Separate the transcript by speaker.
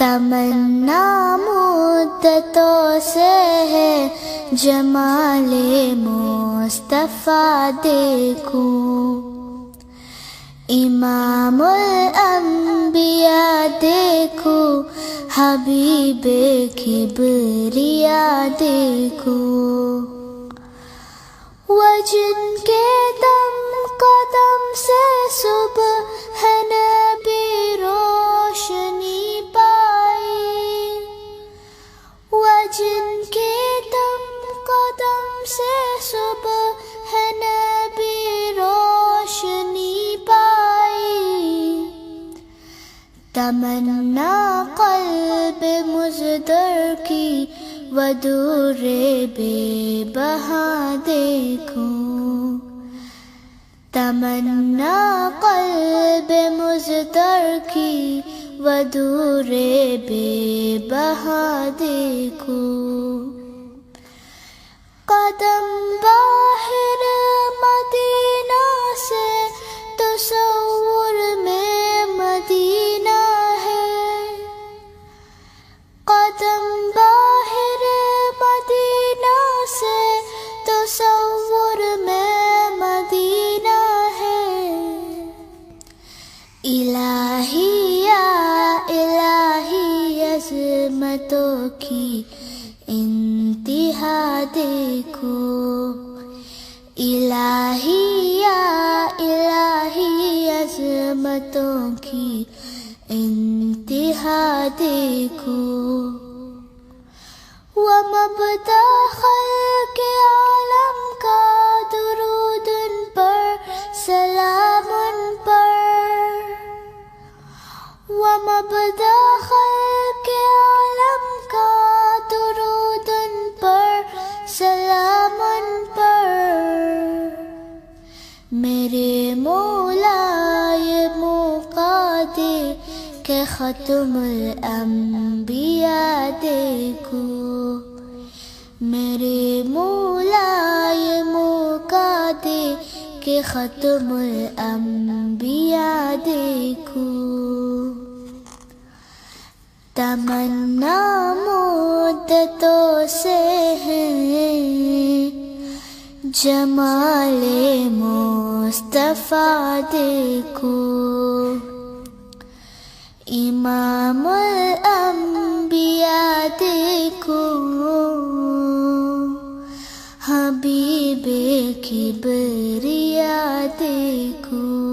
Speaker 1: تمنا مدتوں سے ہے جمال مصطفیٰ دیکھوں، امام الانبیاء دیکھوں، حبیب کبریا دیکھوں، وہ جن کے دم قدم سے صبح ہے نبی روشنی پائی، وہ جن کے دم قدم سے صبح ہے نبی روشنی پائی، تمنا قلب مزدر کی ودور بے بہا دیکھوں، تمنا قلب مزدر کی ودور بے بہا دیکھوں، قدم باہر مدینہ سے تصور میں مدینہ ہے، قدم باہر مدینہ سے تصور میں مدینہ ہے، الہی یا الہی عظمتوں کی انتہا دیکھو، الہی یا الہی عظمتوں کی انتہا دیکھو، ومبدأ خلق عالم کا درود ان پر سلام ان پر، ومبدأ خلق عالم کا درود ان پر سلام ان پر، میرے مولا یہ موقع دے کہ ختم الانبیاء دیکھو، میرے مولا یہ موقع دے کہ ختم الانبیاء دیکھو، تمنا مدتوں سے ہے جمال مصطفیٰ دیکھوں، امام الانبیاء دیکھوں، حبیب کبریا دیکھوں۔